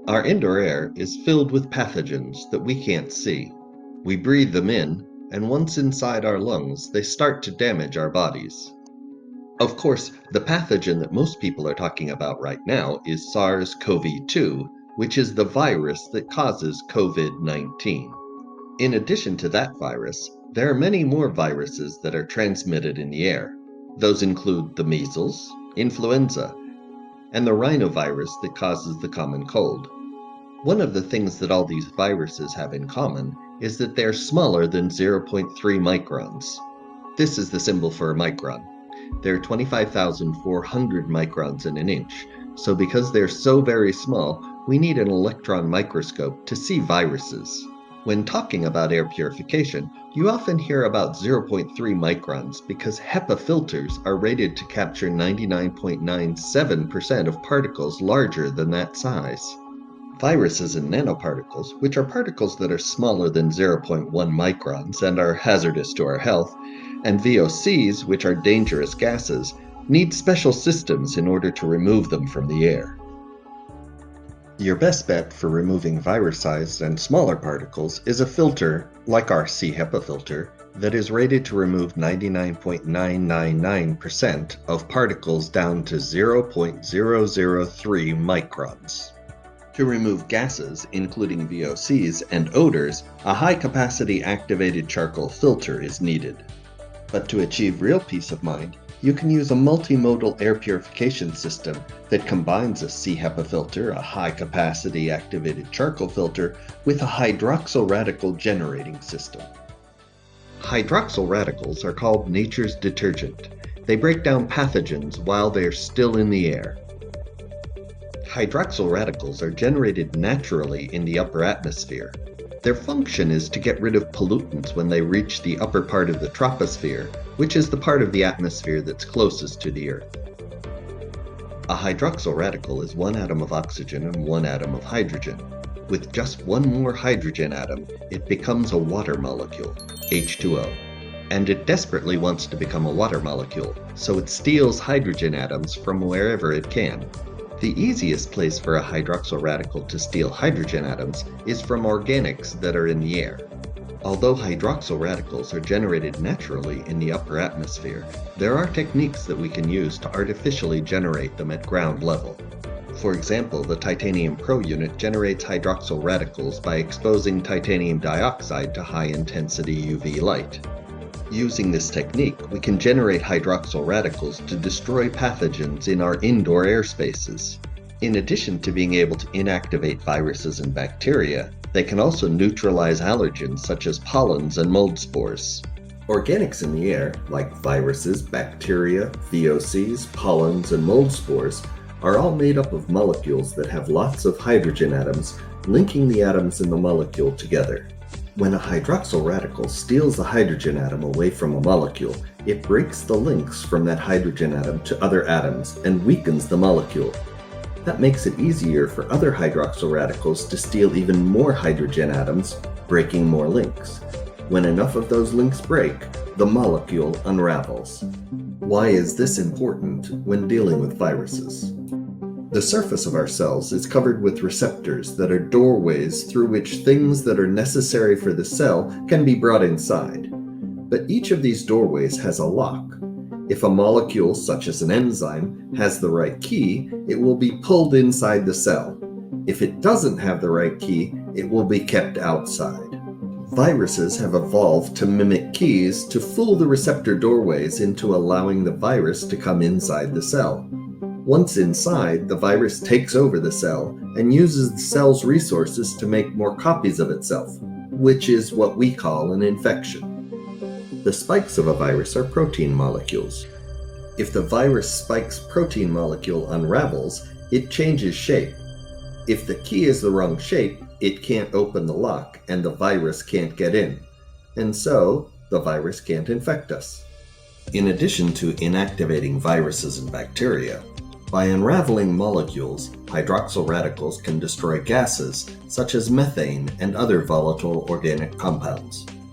Our indoor air is filled with pathogens that we can't see. We breathe them in, and once inside our lungs, they start to damage our bodies. Of course, the pathogen that most people are talking about right now is SARS-CoV-2, which is the virus that causes COVID-19. In addition to that virus, there are many more viruses that are transmitted in the air. Those include the measles, influenza, and the rhinovirus that causes the common cold. One of the things that all these viruses have in common is that they're smaller than 0.3 microns. This is the symbol for a micron. They're 25,400 microns in an inch, so because they're so very small, we need an electron microscope to see viruses. When talking about air purification, you often hear about 0.3 microns because HEPA filters are rated to capture 99.97% of particles larger than that size. Viruses and nanoparticles, which are particles that are smaller than 0.1 microns and are hazardous to our health, and VOCs, which are dangerous gases, need special systems in order to remove them from the air. Your best bet for removing virus-sized and smaller particles is a filter, like our C-HEPA filter, that is rated to remove 99.999% of particles down to 0.003 microns. To remove gases, including VOCs and odors, a high-capacity activated charcoal filter is needed. But to achieve real peace of mind, you can use a multimodal air purification system that combines a C-HEPA filter, a high-capacity activated charcoal filter, with a hydroxyl radical generating system. Hydroxyl radicals are called nature's detergent. They break down pathogens while they are still in the air. Hydroxyl radicals are generated naturally in the upper atmosphere. Their function is to get rid of pollutants when they reach the upper part of the troposphere, which is the part of the atmosphere that's closest to the Earth. A hydroxyl radical is one atom of oxygen and one atom of hydrogen. With just one more hydrogen atom, it becomes a water molecule, H2O. And it desperately wants to become a water molecule, so it steals hydrogen atoms from wherever it can. The easiest place for a hydroxyl radical to steal hydrogen atoms is from organics that are in the air. Although hydroxyl radicals are generated naturally in the upper atmosphere, there are techniques that we can use to artificially generate them at ground level. For example, the Titanium Pro unit generates hydroxyl radicals by exposing titanium dioxide to high-intensity UV light. Using this technique, we can generate hydroxyl radicals to destroy pathogens in our indoor air spaces. In addition to being able to inactivate viruses and bacteria, they can also neutralize allergens such as pollens and mold spores. Organics in the air, like viruses, bacteria, VOCs, pollens, and mold spores, are all made up of molecules that have lots of hydrogen atoms, linking the atoms in the molecule together. When a hydroxyl radical steals a hydrogen atom away from a molecule, it breaks the links from that hydrogen atom to other atoms and weakens the molecule. That makes it easier for other hydroxyl radicals to steal even more hydrogen atoms, breaking more links. When enough of those links break, the molecule unravels. Why is this important when dealing with viruses? The surface of our cells is covered with receptors that are doorways through which things that are necessary for the cell can be brought inside. But each of these doorways has a lock. If a molecule, such as an enzyme, has the right key, it will be pulled inside the cell. If it doesn't have the right key, it will be kept outside. Viruses have evolved to mimic keys to fool the receptor doorways into allowing the virus to come inside the cell. Once inside, the virus takes over the cell and uses the cell's resources to make more copies of itself, which is what we call an infection. The spikes of a virus are protein molecules. If the virus spike's protein molecule unravels, it changes shape. If the key is the wrong shape, it can't open the lock and the virus can't get in. And so, the virus can't infect us. In addition to inactivating viruses and bacteria, by unraveling molecules, hydroxyl radicals can destroy gases such as methane and other volatile organic compounds.